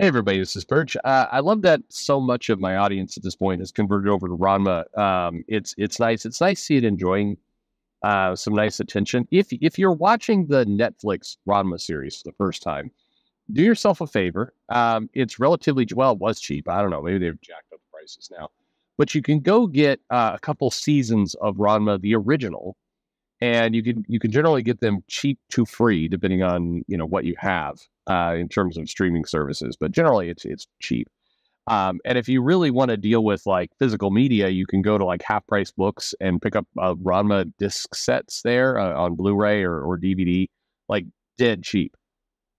Hey everybody, this is Perch. I love that so much of my audience at this point has converted over to Ranma. It's nice. It's nice to see it enjoying some nice attention. If you're watching the Netflix Ranma series for the first time, do yourself a favor. It's relatively well, it was cheap. I don't know, maybe they've jacked up the prices now, but you can go get a couple seasons of Ranma, the original, and you can generally get them cheap to free depending on what you have in terms of streaming services. But generally, it's cheap. And if you really want to deal with like physical media, you can go to like Half Price Books and pick up Ranma disc sets there on Blu-ray or DVD, like dead cheap,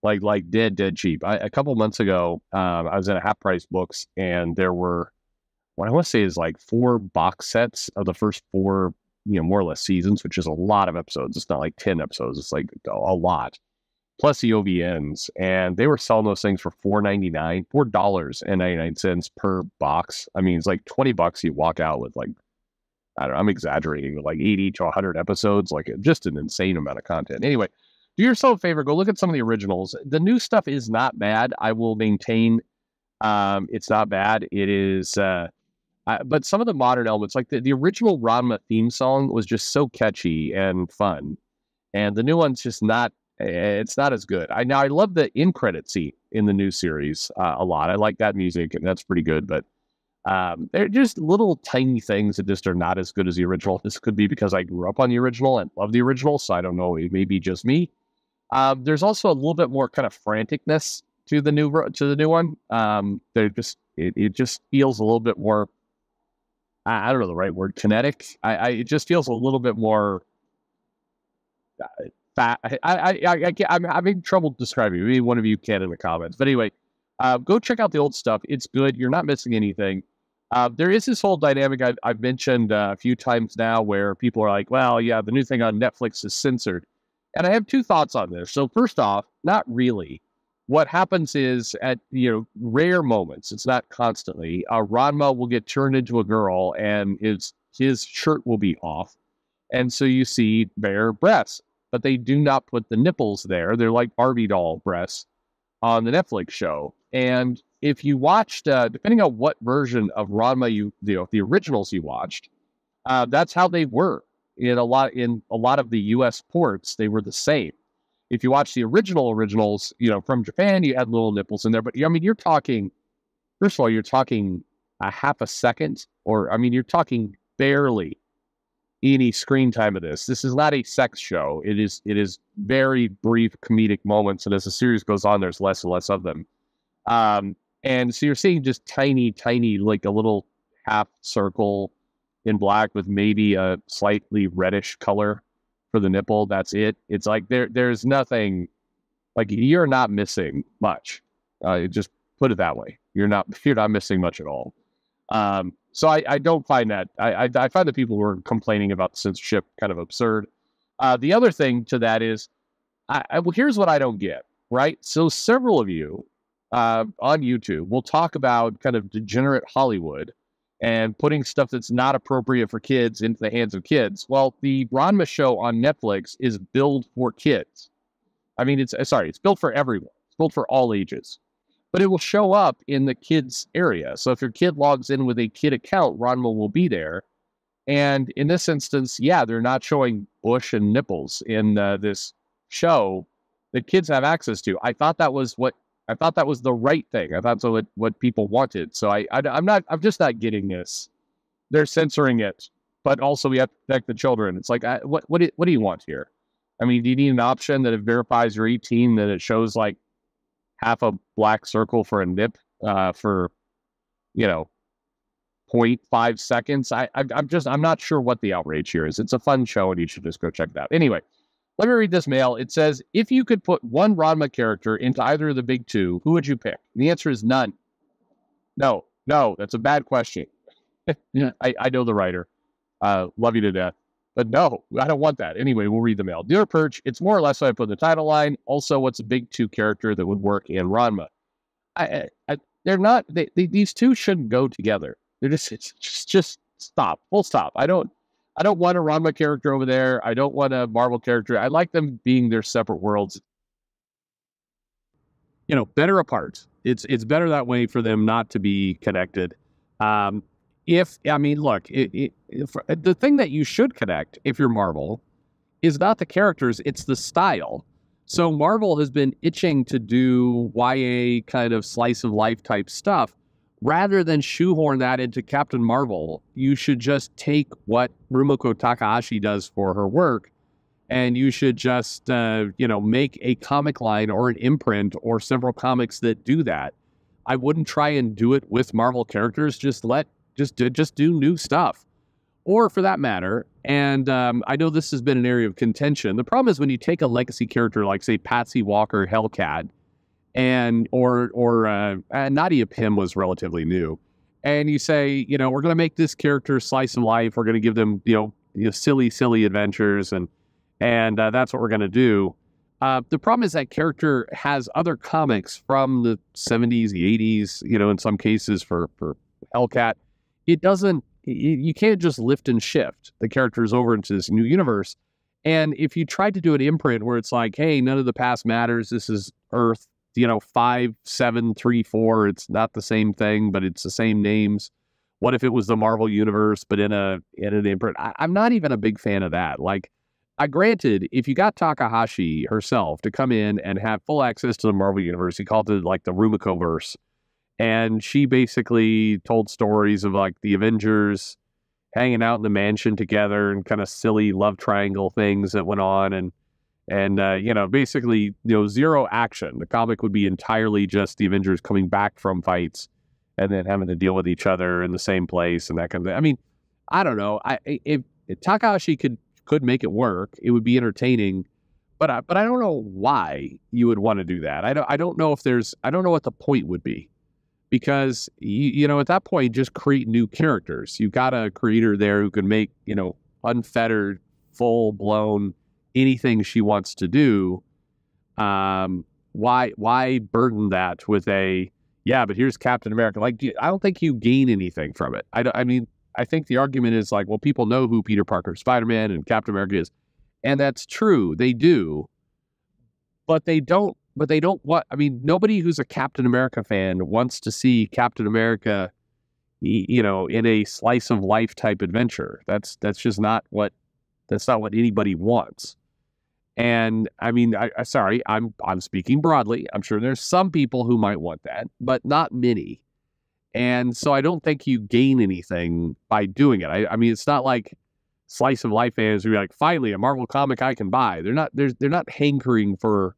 like dead cheap. A couple months ago, I was at a Half Price Books and there were what I want to say is like four box sets of the first four, more or less seasons, which is a lot of episodes. It's not like 10 episodes. It's like a lot. Plus the OVNs. And they were selling those things for $4.99 per box. I mean, it's like $20 you walk out with like, I don't know, I'm exaggerating, with like 80 to 100 episodes, like just an insane amount of content. Anyway, do yourself a favor, go look at some of the originals. The new stuff is not bad. I will maintain it's not bad. It is but some of the modern elements, like the original Ranma theme song, was just so catchy and fun, and the new one's just not. It's not as good. I love the in credit scene in the new series a lot. I like that music, and that's pretty good. But they're just little tiny things that just are not as good as the original. This could be because I grew up on the original and love the original, so I don't know. It may be just me. There's also a little bit more kind of franticness to the new one. They're just it just feels a little bit more. I don't know the right word, kinetic. It just feels a little bit more fat. I'm having trouble describing it. Maybe one of you can in the comments. But anyway, go check out the old stuff. It's good. You're not missing anything. There is this whole dynamic I've mentioned a few times now where people are like, well, yeah, the new thing on Netflix is censored. And I have two thoughts on this. So first off, not really. What happens is at rare moments, it's not constantly, Ranma will get turned into a girl and his shirt will be off. And so you see bare breasts, but they do not put the nipples there. They're like Barbie doll breasts on the Netflix show. And if you watched, depending on what version of Ranma the originals you watched, that's how they were in a lot of the U.S. ports. They were the same. If you watch the originals, from Japan, you had little nipples in there. But I mean, you're talking, first of all, you're talking a half a second, or I mean, you're talking barely any screen time of this. This is not a sex show. It is very brief comedic moments, and as the series goes on, there's less and less of them. And so you're seeing just tiny, like a little half circle in black with maybe a slightly reddish color for the nipple. That's it. It's like there's nothing, like you're not missing much. Just put it that way. You're not missing much at all. So I don't find that. I find that people who are complaining about censorship kind of absurd. The other thing to that is, well, here's what I don't get, right? So several of you on YouTube will talk about kind of degenerate Hollywood and putting stuff that's not appropriate for kids into the hands of kids. Well, the Ranma show on Netflix is billed for kids. I mean, it's built for everyone. It's built for all ages. But it will show up in the kids area. So if your kid logs in with a kid account, Ranma will be there. And in this instance, yeah, they're not showing bush and nipples in this show that kids have access to. I thought that was the right thing. I thought so what people wanted. So I'm just not getting this. They're censoring it, but also we have to protect the children. It's like, what do you want here? I mean, do you need an option that it verifies you're 18, that it shows like half a black circle for a nip for 0.5 seconds? I'm not sure what the outrage here is. It's a fun show and you should just go check it out. Anyway, let me read this mail. It says, if you could put one Ranma character into either of the big two, who would you pick? And the answer is none. No, that's a bad question. Yeah. I know the writer. Love you to death. But no, I don't want that. Anyway, we'll read the mail. Dear Perch, it's more or less what I put in the title line. Also, what's a big two character that would work in Ranma? They're not. These two shouldn't go together. They're just stop. Full stop. I don't want a Ranma character over there. I don't want a Marvel character. I like them being their separate worlds. Better apart. It's better that way for them not to be connected. If I mean, look, the thing that you should connect if you're Marvel is not the characters, it's the style. So Marvel has been itching to do YA kind of slice of life type stuff. Rather than shoehorn that into Captain Marvel, you should just take what Rumiko Takahashi does for her work, and you should just, make a comic line or an imprint or several comics that do that. I wouldn't try and do it with Marvel characters. Just do new stuff. Or for that matter, and I know this has been an area of contention. The problem is when you take a legacy character like, say, Patsy Walker, Hellcat, and or Nadia Pym was relatively new, and you say, we're going to make this character slice of life. We're going to give them, silly adventures, and that's what we're going to do. The problem is that character has other comics from the 70s, the 80s, in some cases for Hellcat. It doesn't. You can't just lift and shift the characters over into this new universe. And if you try to do an imprint where it's like, hey, none of the past matters, this is Earth, 5, 7, 3, 4, it's not the same thing, but it's the same names. What if it was the Marvel universe, but in an imprint? I'm not even a big fan of that. Like, granted, if you got Takahashi herself to come in and have full access to the Marvel universe, he called it like the Rumiko verse. And she basically told stories of like the Avengers hanging out in the mansion together and kind of silly love triangle things that went on. And basically, zero action. The comic would be entirely just the Avengers coming back from fights and then having to deal with each other in the same place and that kind of thing. I mean, I don't know. If Takahashi could make it work, it would be entertaining. But I don't know why you would want to do that. I don't know I don't know what the point would be. Because, at that point, just create new characters. You've got a creator there who can make, unfettered, full-blown, anything she wants to do. Why burden that with but here's Captain America. Like, I don't think you gain anything from it. I think the argument is like, well, people know who Peter Parker, Spider-Man, and Captain America is. And that's true. They do. But they don't want, nobody who's a Captain America fan wants to see Captain America, in a slice of life type adventure. That's just not what anybody wants. And sorry, I'm speaking broadly. I'm sure there's some people who might want that, but not many. And so I don't think you gain anything by doing it. It's not like slice of life fans who are like, finally, a Marvel comic I can buy. They're not hankering for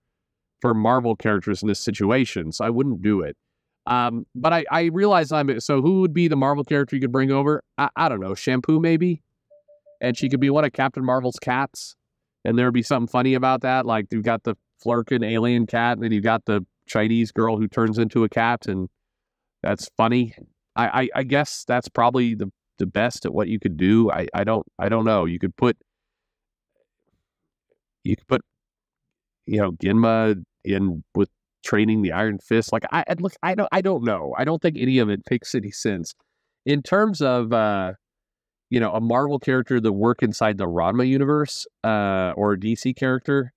Marvel characters in this situation, so I wouldn't do it. But I realize so who would be the Marvel character you could bring over? I don't know, Shampoo maybe? And she could be one of Captain Marvel's cats, and there would be something funny about that. Like, you've got the Flurkin alien cat, and then you've got the Chinese girl who turns into a cat, and that's funny. I guess that's probably the best at what you could do. I don't know. You could put Ginma in with training the Iron Fist. Like, I don't know. I don't think any of it makes any sense in terms of a Marvel character that work inside the Ranma universe, or a DC character.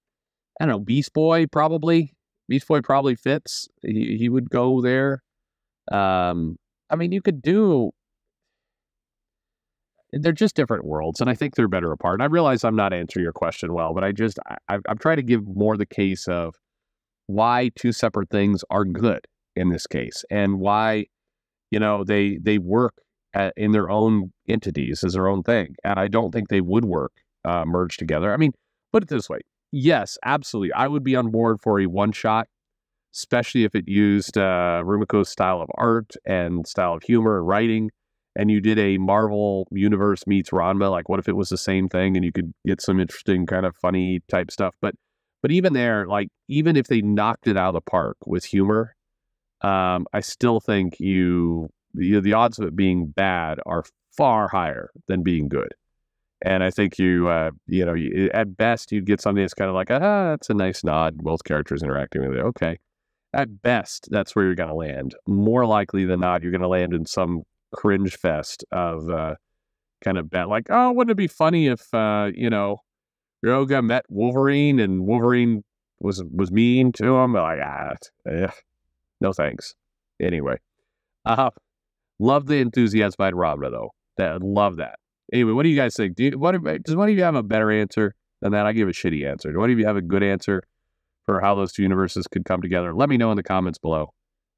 I don't know. Beast Boy probably fits. He would go there. You could do. They're just different worlds, and I think they're better apart. And I realize I'm not answering your question well, but I'm trying to give more the case of why two separate things are good in this case, and why, they work in their own entities as their own thing. And I don't think they would work merged together. Put it this way. Yes, absolutely. I would be on board for a one-shot, especially if it used Rumiko's style of art and style of humor and writing. And you did a Marvel Universe meets Ranma, like what if it was the same thing and you could get some interesting kind of funny type stuff. But even there, like, even if they knocked it out of the park with humor, I still think the odds of it being bad are far higher than being good. And I think at best, you'd get something that's kind of like, that's a nice nod. Both characters interacting with it. Okay. At best, that's where you're going to land. More likely than not, you're going to land in some cringe fest of kind of bad, like, oh, wouldn't it be funny if Ryoga met Wolverine and Wolverine was mean to him? Like, No thanks. Anyway, uh, love the enthusiasm behind Ranma, though. Love that. Anyway, what do you guys think? Does one of you have a better answer than that? I give a shitty answer. Do one of you have a good answer for how those two universes could come together? Let me know in the comments below.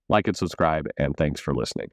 Like and subscribe, and thanks for listening.